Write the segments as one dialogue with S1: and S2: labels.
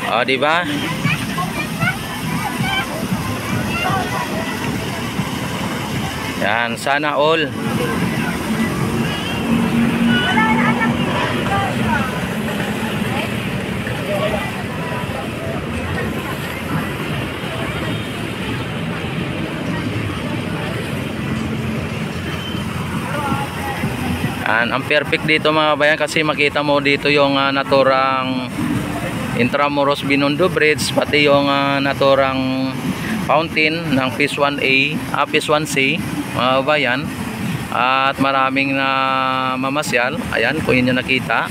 S1: O, di ba? Yan, sana all. Ang perfect dito mga bayan kasi makita mo dito yung naturang Intramuros Binondo Bridge, pati yung naturang fountain ng Phase 1A, Phase 1C mga bayan, at maraming mamasyal. Ayan, kung inyo nakita.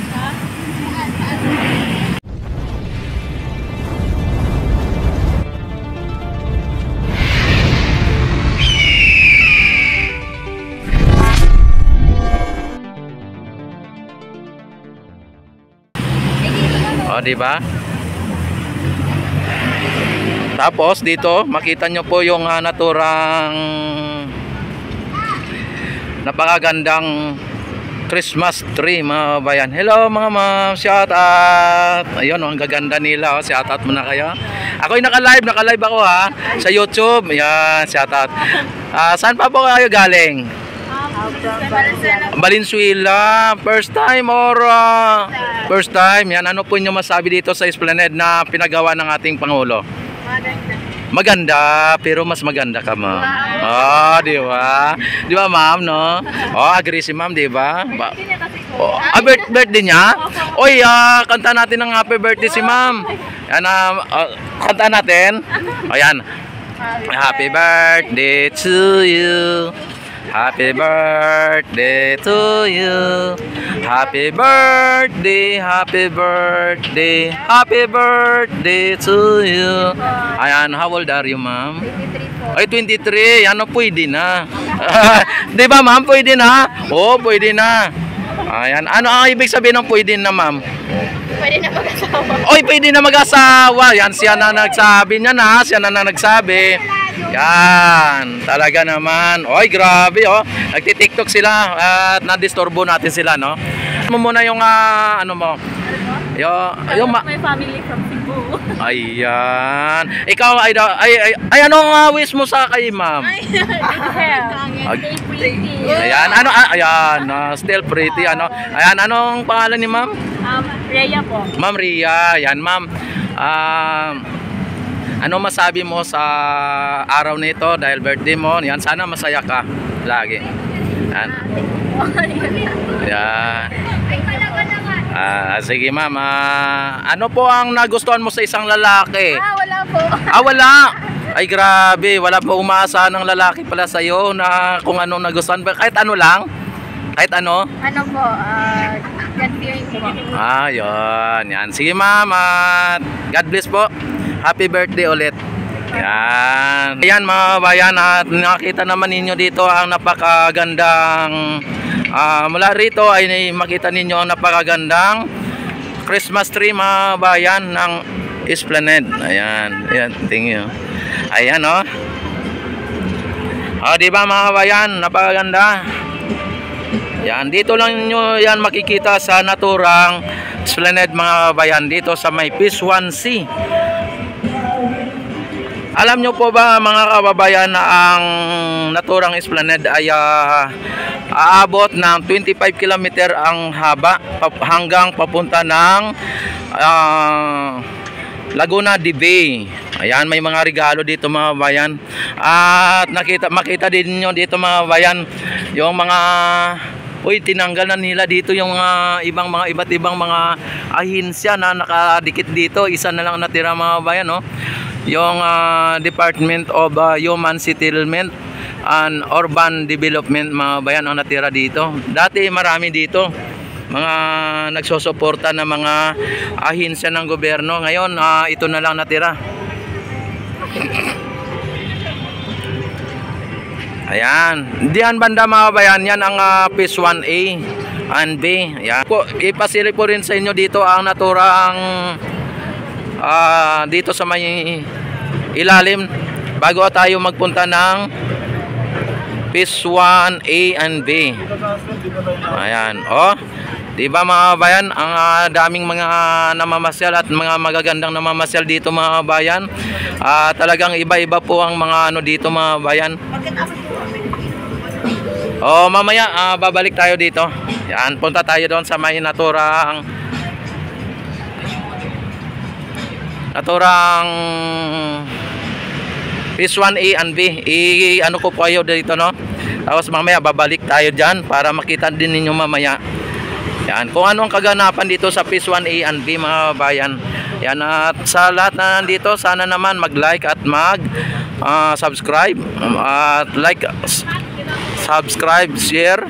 S1: O, diba? Tapos dito makita nyo po yung naturang napakagandang Christmas tree mga bayan. Hello mga ma'am, shout out. Ayun, ang gaganda nila. Shout out muna kayo. Ako'y naka-live ako ha sa YouTube. Ayan, shout out. Saan pa po kayo galing? Valenzuela. First time or first time? Yan, ano po inyo masabi dito sa Esplanade na pinagawa ng ating Pangulo? Maganda, pero mas maganda ka, ma'am. Oh, di ba? Di ba, ma'am, no? Oh, agree si ma'am, di ba? Oh, birthday niya? Oy, kanta natin ng happy birthday si ma'am. Yan, kanta natin. O, yan. Happy birthday to you. Happy birthday to you. Happy birthday, happy birthday, happy birthday to you. Ayan, how old are you, ma'am? 23 po. Ay, 23. Ano, pwede na. Di ba, ma'am? Pwede na? Oo, pwede na. Ayan, ano ang ibig sabihin ng pwede na, ma'am?
S2: Pwede na mag-asawa.
S1: Oy, pwede na mag-asawa. Yan, siya na nagsabi niya na. Siya na nagsabi. Yan, talaga naman. Oy, grabe, oh. Nagti-TikTok sila at nadisturbo natin sila, no? Mo muna yung ano mo. Yung
S2: my family from Cebu.
S1: Ayan. Ikaw ay anong wish mo sa kay ma'am?
S2: Stay pretty.
S1: Ayan, ano ayan, still pretty ano. Ayan, anong pangalan ni ma'am?
S2: Rhea po.
S1: Ma'am Rhea. Ayan, ma'am. Ano masabi mo sa araw nito dahil birthday mo? Yan, sana masaya ka lagi. Yan. Yan. Sige ma'am, ano po ang nagustuhan mo sa isang lalaki?
S2: Wala po.
S1: Wala? Ay grabe, wala po umaasahan ng lalaki pala sa'yo na kung anong nagustuhan. Kahit ano lang? Kahit ano?
S2: Ano po, God fearing po.
S1: Yun. Yan. Sige ma'am, God bless po. Happy birthday ulit. Yan. Ayan mga bayan, at nakita naman ninyo dito ang napakagandang mula rito ay makita ninyo ang napakagandang Christmas tree mga bayan ng Esplanade. Ayan. Ayan, tingin. Ayan, oh. Di ba mga bayan, napakaganda. Yan, dito lang nyo yan makikita sa naturang Esplanade mga bayan, dito sa may Phase 1C. Alam nyo po ba mga kababayan na ang naturang Esplanade ay aabot ng 25 km ang haba hanggang papunta ng Laguna de Bay. Ayan, may mga regalo dito mga bayan. At makita din nyo dito mga bayan yung mga tinanggal na nila dito yung iba't ibang mga ahinsya na nakadikit dito. Isa na lang natira mga bayan, no? Yung Department of Human Settlement and Urban Development mga bayan ang natira dito. Dati marami dito mga nagsusuporta na mga ahinsya ng gobyerno. Ngayon ito na lang natira. Ayan, diyan banda mga bayan, yan ang Phase 1A and B. Ayan. Ipasili po rin sa inyo dito ang naturang dito sa may ilalim bago tayo magpunta ng Phase 1A and B. Ayan, oh. Di ba mga bayan, ang daming mga namamasyal at mga magagandang namamasyal dito mga bayan. Talagang iba-iba po ang mga ano dito mga bayan. Mamaya babalik tayo dito. Yan, punta tayo doon sa may naturang Phase 1A and B. Ano ko po kayo dito, no? Tapos mamaya babalik tayo dyan para makita din ninyo mamaya. Yan, kung ano ang kaganapan dito sa Phase 1A and B mga bayan. Yan, at sa lahat na nandito, sana naman mag-like at mag-subscribe. At like, subscribe, share.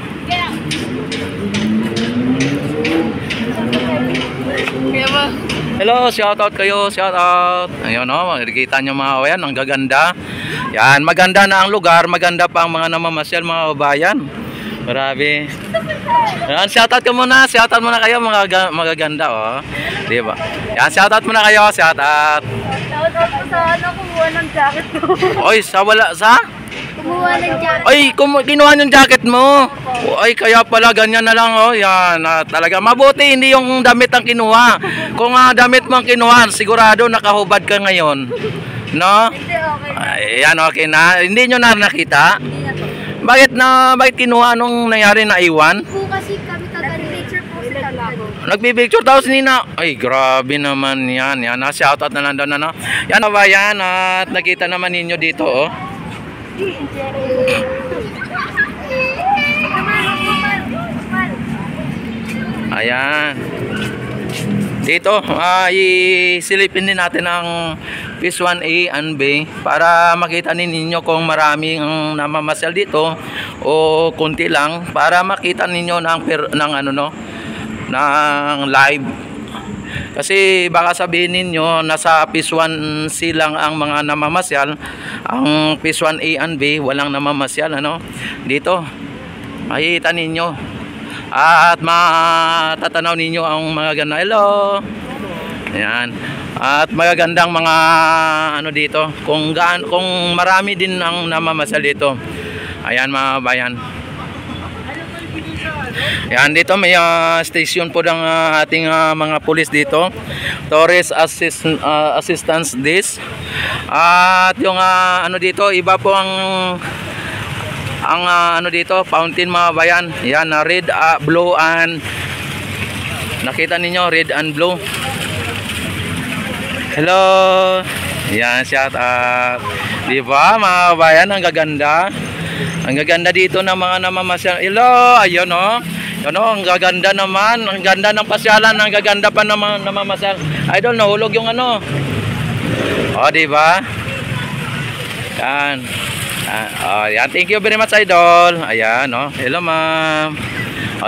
S1: Hello, shout out kayo, shout out. Ayun, makikita nyo mga bayan, ang gaganda. Yan, maganda na ang lugar, maganda pa ang mga namamasyal mga bayan. Grabe. Yan, shoutout ka muna. Shoutout muna kayo mga magaganda, oh. Di ba? Yan, shoutout muna kayo. Shoutout.
S2: Shoutout po sa kumuha ng jacket ko.
S1: Oy, sa?
S2: Kumuha ng jacket.
S1: Oy, kinuha yung jacket mo. Oy, kaya pala ganyan na lang, oh. Yan, talaga mabuti hindi yung damit ang kinuha. Kung damit mo ang kinuha, sigurado nakahubad ka ngayon. No?
S2: Hindi, okay.
S1: Ayan, okay na. Hindi nyo na nakita?
S2: Hindi na to.
S1: Bakit kinuha nung nangyari na iwan?
S2: Po kasi kami nag-picture po si Tatay.
S1: Nagpipicture tapos nina. Ay, grabe naman yan. Yan, shoutout na lang doon, ano. Yan na ba yan? At nakita naman ninyo dito, oh. Ayan. Dito, isilipin din natin ang Phase 1A and B para makita ninyo kung maraming namamasyal dito o konti lang para makita ninyo ng live. Kasi baka sabihin ninyo nasa Phase 1C lang ang mga namamasyal, ang Phase 1A and B walang namamasyal, ano. Dito makikita ninyo at matatanaw ninyo ang mga ganda. Hello. Ayan. At magagandang mga ano dito, kung marami din ang namamasyal dito. Ayan mga bayan. Ayan, dito may station po ng ating mga pulis dito. Tourist Assistance Desk. At yung ano dito, iba po ang ano dito, fountain mga bayan. Yan, red, blue and nakita ninyo, red and blue. Hello. Yan, shout out. Di ba mga bayan, ang gaganda. Ang gaganda dito ng mga namamasyal. Hello, ayun, oh. Yun, oh, ang gaganda naman. Ang ganda ng pasyalan, ang gaganda pa ng mga namamasyal. Idol, nahulog yung ano. Oh, di ba? Yan. Yan, thank you very much, idol. Ayan, oh. Hello, ma'am.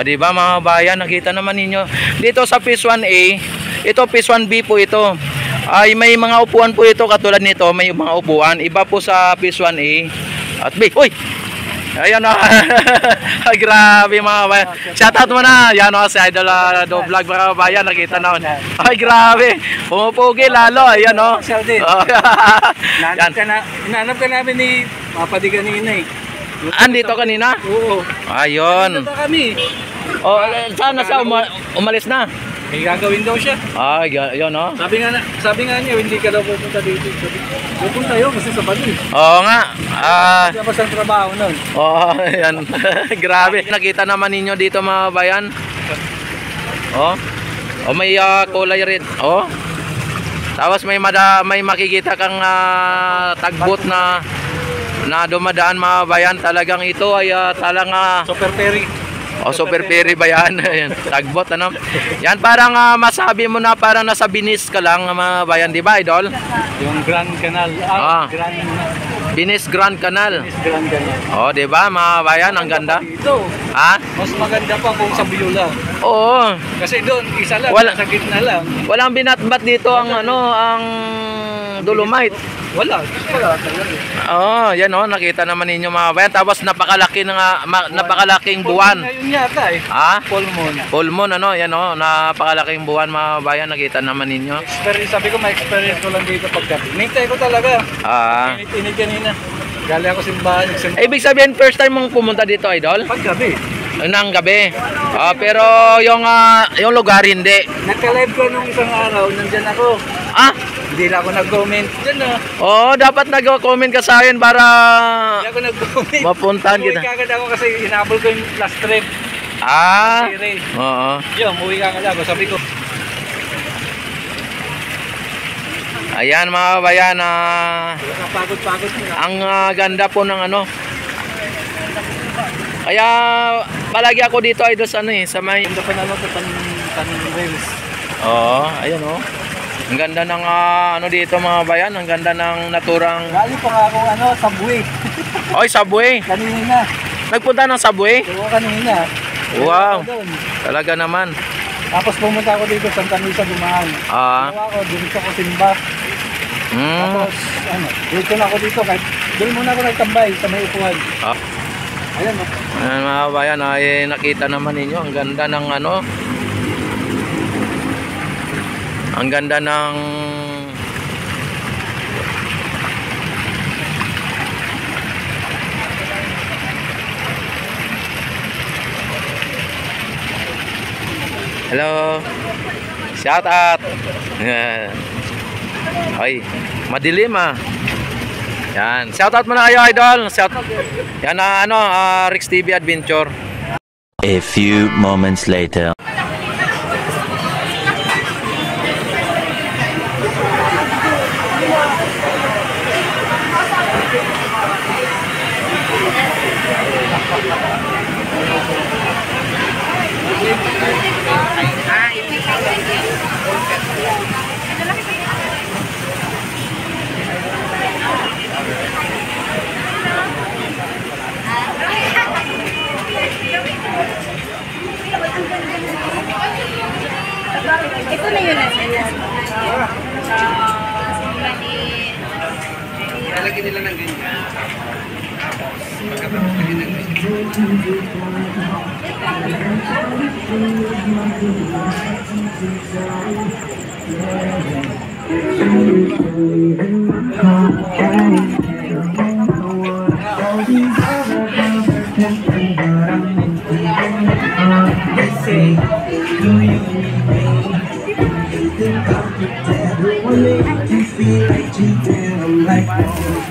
S1: Di ba mga bayan, nakita naman ninyo dito sa Phase 1A. Ito Phase 1B po ito. Ay may mga upuan po ito katulad nito, may mga upuan. Iba po sa Phase 1A at B. Uy. Ayan, oh. Grabe mga bayan. Shoutout mo na. Yan, oh, si Idol Do Vlog mga bayan, nakita na. Ay, grabe. Pumupugi lalo. Ayan, oh.
S3: Hinanap ka namin ni Papa Di kanina, eh.
S1: Andito kanina?
S3: Oo.
S1: Ayun.
S3: Nandito kami.
S1: Oh, sana siya umalis na.
S3: May gagawin daw siya.
S1: Ay, yun, oh.
S3: Sabi nga niya, hindi ka daw pupunta dito. Pupunta yun kasi sa Bali.
S1: Oo nga.
S3: Tapos ang trabaho nun.
S1: Oh, yan. Grabe. Nakita naman ninyo dito mga bayan. Oh. Oh, may kulay red. Oh. Tapos may makikita kang tagbot na dumadaan mga bayan. Talagang ito ay talang
S3: Super Perry.
S1: Oh, Super Perry ba yan? Tagbot, ano? Yan, parang masabi mo na parang nasa Binis ka lang mga bayan, di ba, idol?
S3: Yung Grand Canal.
S1: Binis Grand Canal.
S3: Grand Canal.
S1: Oh, di ba mga bayan, ang ganda.
S3: Dito,
S1: Ha?
S3: mas maganda pa kung sa Biola.
S1: Oo.
S3: Kasi doon, isa lang, sa gitna lang.
S1: Walang binatbat dito ang ang Dolomite.
S3: Wala talaga.
S1: Oh, yan, oh, nakita naman ninyo mga bayan. Tapos napakalaking buwan.
S3: Ngayon yata, eh.
S1: Ha?
S3: Full
S1: Full moon,
S3: moon.
S1: ano, yan, oh, napakalaking buwan mga bayan, nakita naman ninyo.
S3: Sabi ko, may experience ko lang dito paggabi. Nintay ko talaga. Init kanina. Galing ako simbahan.
S1: Ibig sabihin, first time mong pumunta dito, idol?
S3: Paggabi.
S1: Ng gabi. Pero yung lugar hindi.
S3: Nagka-live ko nung isang araw, nandyan ako.
S1: Ah,
S3: Hindi na ako nag-comment. Diyan na.
S1: dapat nag-comment ka sa akin para
S3: Hindi ako nag-comment.
S1: mapuntahan kita.
S3: Umuwi kagad ako kasi hinabol ko yung last trip.
S1: Ah,
S3: Siri.
S1: oo.
S3: Yun, umuwi kagad ako. Sabi ko,
S1: Ayan mga kabayan,
S3: pagod-pagod mo na.
S1: ang ganda po ng ano. Kaya palagi ako dito ay doon sa ano sa may.
S3: Ganda pa naman sa Tanong Rails.
S1: Oo, ayan oh. Ang ganda ng ano dito mga kabayan, ang ganda ng naturang.
S3: Galing pa nga akong Subway.
S1: Oy, Subway.
S3: Kanina.
S1: Nagpunta ng Subway?
S3: Oo, kanina.
S1: Wow.
S3: Doon.
S1: Talaga naman.
S3: Tapos pumunta ako dito sa Tanisa Dumaan.
S1: Ah.
S3: Ako, doon ako simba. Tapos, dito na ako dito. Kahit doon muna ako nagtambay sa may upuan. Ayan, no?
S1: Ayan mga kabayan, ay nakita naman ninyo ang ganda ng ano. Ang ganda ng hello. Shout out. Ay, madilim Yan. Shout out muna kayo, idol. Shout. Yan Rex TV Adventure.
S4: A few moments later.
S2: Ito na yun na sila.
S3: Lalagyan nila ng ganyan.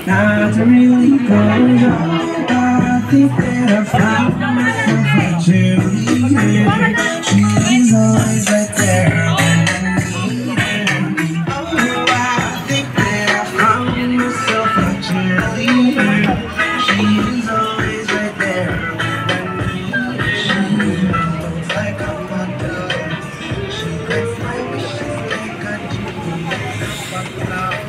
S5: Not to really go I think that I found myself a cheerleader. She's always right there when I need her. Oh, I think that I found myself a cheerleader. She's always right there when I need her. She looks like a mother. She gets my wishes like a genie. But now